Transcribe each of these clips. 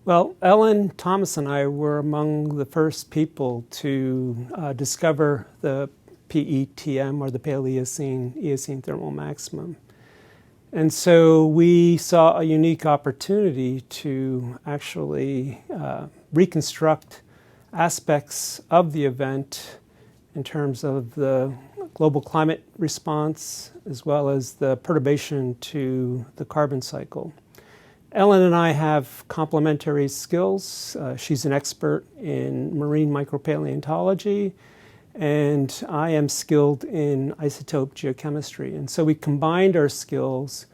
Well, Ellen Thomas and I were among the first people to discover the PETM, or the Paleocene-Eocene thermal maximum. And so we saw a unique opportunity to actually reconstruct aspects of the event in terms of the global climate response as well as the perturbation to the carbon cycle. Ellen and I have complementary skills. She's an expert in marine micropaleontology, and I am skilled in isotope geochemistry. And so we combined our skills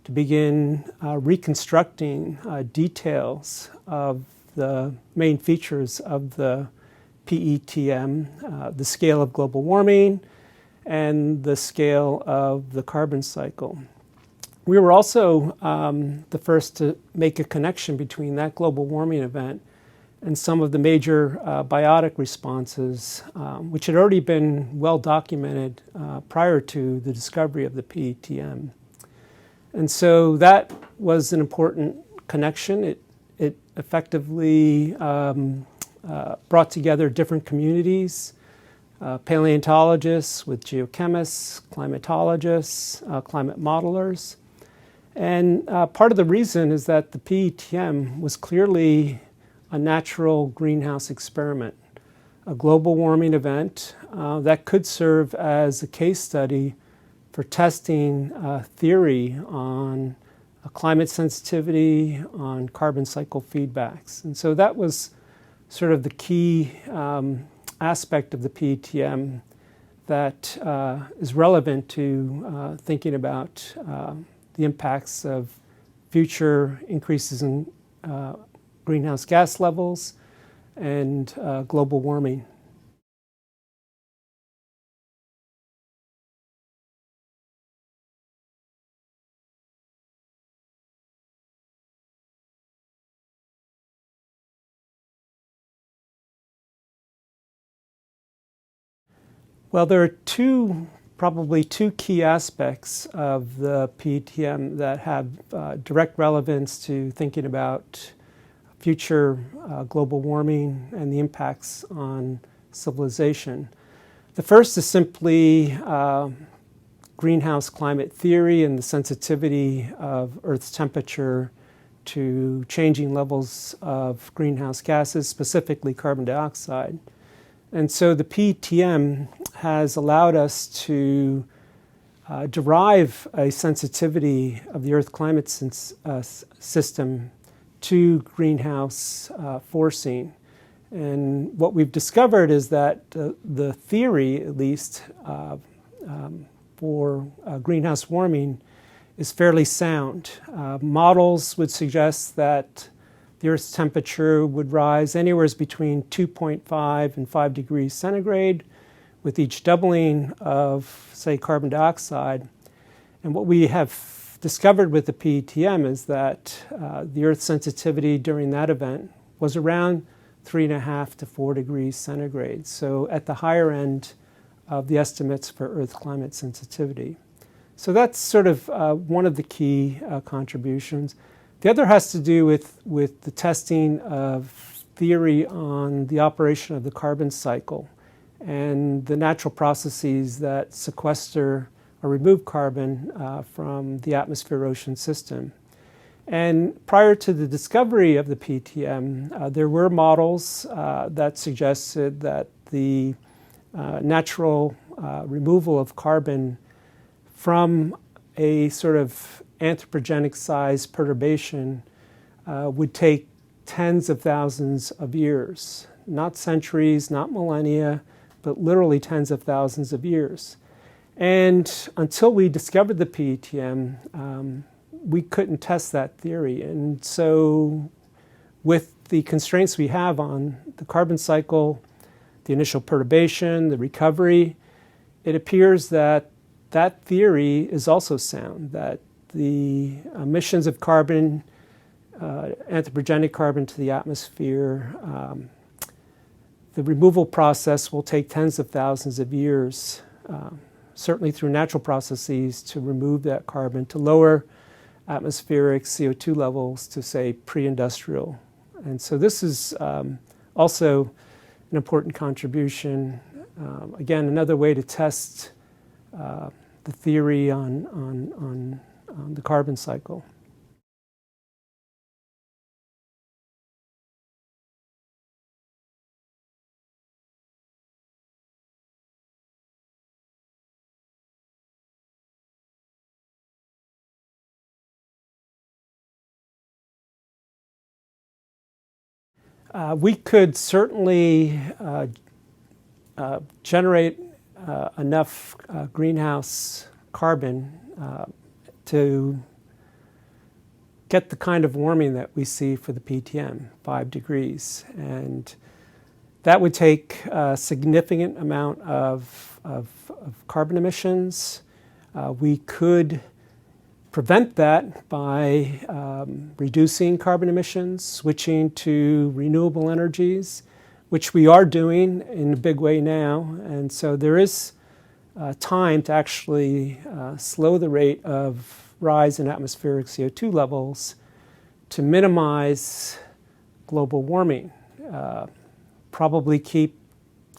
to begin reconstructing details of the main features of the PETM, the scale of global warming, and the scale of the carbon cycle. We were also the first to make a connection between that global warming event and some of the major biotic responses, which had already been well documented prior to the discovery of the PETM. And so that was an important connection. It effectively brought together different communities, paleontologists with geochemists, climatologists, climate modelers. And part of the reason is that the PETM was clearly a natural greenhouse experiment, a global warming event that could serve as a case study for testing theory on climate sensitivity, on carbon cycle feedbacks. And so that was sort of the key aspect of the PETM that is relevant to thinking about the impacts of future increases in greenhouse gas levels and global warming. Well, there are probably two key aspects of the PETM that have direct relevance to thinking about future global warming and the impacts on civilization. The first is simply greenhouse climate theory and the sensitivity of Earth's temperature to changing levels of greenhouse gases, specifically carbon dioxide. And so the PETM has allowed us to derive a sensitivity of the Earth climate system to greenhouse forcing. And what we've discovered is that the theory, at least, for greenhouse warming is fairly sound. Models would suggest that the Earth's temperature would rise anywhere between 2.5 and 5 degrees centigrade with each doubling of, say, carbon dioxide. And what we have discovered with the PETM is that the Earth's sensitivity during that event was around 3.5 to 4 degrees centigrade, so at the higher end of the estimates for Earth climate sensitivity. So that's sort of one of the key contributions. The other has to do with the testing of theory on the operation of the carbon cycle and the natural processes that sequester or remove carbon from the atmosphere-ocean system. And prior to the discovery of the PETM, there were models that suggested that the natural removal of carbon from a sort of anthropogenic size perturbation would take tens of thousands of years, not centuries, not millennia, but literally tens of thousands of years. And until we discovered the PETM, we couldn't test that theory. And so with the constraints we have on the carbon cycle, the initial perturbation, the recovery, it appears that that theory is also sound, that the emissions of carbon, anthropogenic carbon to the atmosphere, the removal process will take tens of thousands of years, certainly through natural processes, to remove that carbon, to lower atmospheric CO2 levels to, say, pre-industrial And so this is also an important contribution. Again, another way to test the theory on the carbon cycle. We could certainly generate enough greenhouse carbon to get the kind of warming that we see for the PTM, 5 degrees. And that would take a significant amount of carbon emissions. We could prevent that by reducing carbon emissions, switching to renewable energies, which we are doing in a big way now. And so there is time to actually slow the rate of rise in atmospheric CO2 levels to minimize global warming. Probably keep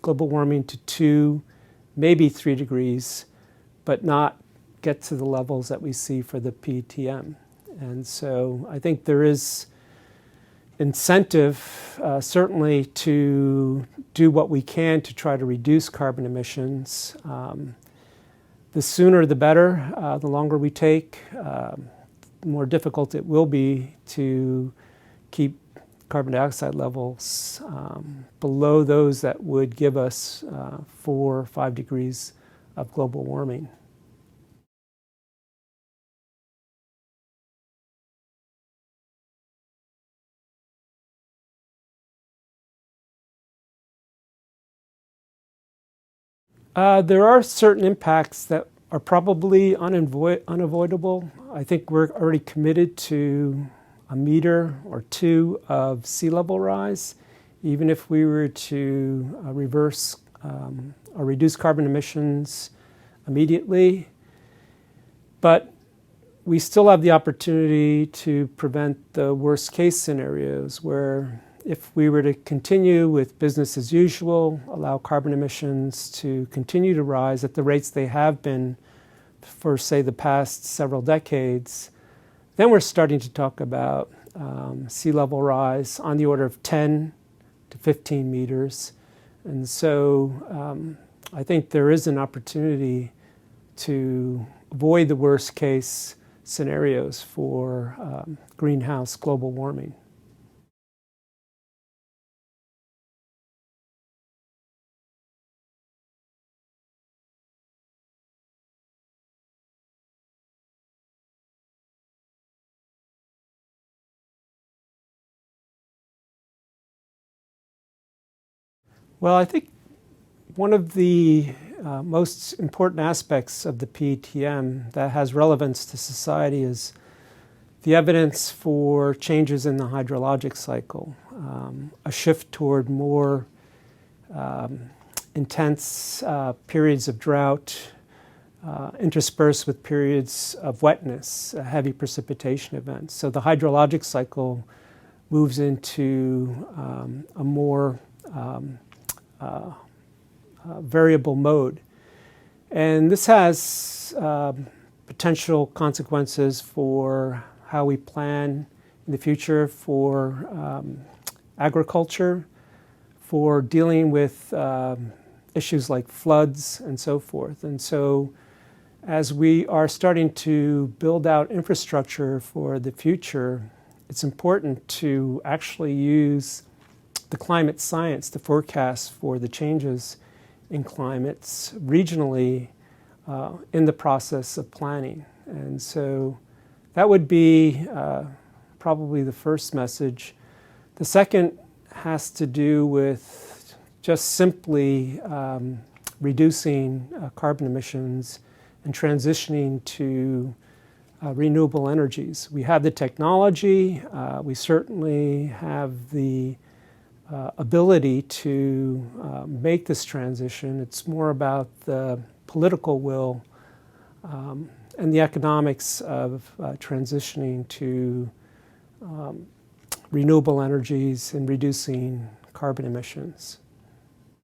global warming to 2, maybe 3 degrees, but not get to the levels that we see for the PTM. And so I think there is incentive, certainly, to do what we can to try to reduce carbon emissions. The sooner the better. The longer we take, the more difficult it will be to keep carbon dioxide levels below those that would give us 4 or 5 degrees of global warming. There are certain impacts that are probably unavoidable. I think we're already committed to 1 meter or 2 of sea level rise, even if we were to reverse or reduce carbon emissions immediately. But we still have the opportunity to prevent the worst case scenarios where if we were to continue with business as usual, allow carbon emissions to continue to rise at the rates they have been for, say, the past several decades, then we're starting to talk about sea level rise on the order of 10 to 15 meters. And so I think there is an opportunity to avoid the worst case scenarios for greenhouse global warming. Well, I think one of the most important aspects of the PTM that has relevance to society is the evidence for changes in the hydrologic cycle, a shift toward more intense periods of drought, interspersed with periods of wetness, heavy precipitation events. So the hydrologic cycle moves into a more variable mode. And this has potential consequences for how we plan in the future for agriculture, for dealing with issues like floods and so forth. And so as we are starting to build out infrastructure for the future, it's important to actually use the climate science to forecast for the changes in climates regionally in the process of planning. And so that would be probably the first message. The second has to do with just simply reducing carbon emissions and transitioning to renewable energies. We have the technology, we certainly have the ability to make this transition. It's more about the political will and the economics of transitioning to renewable energies and reducing carbon emissions.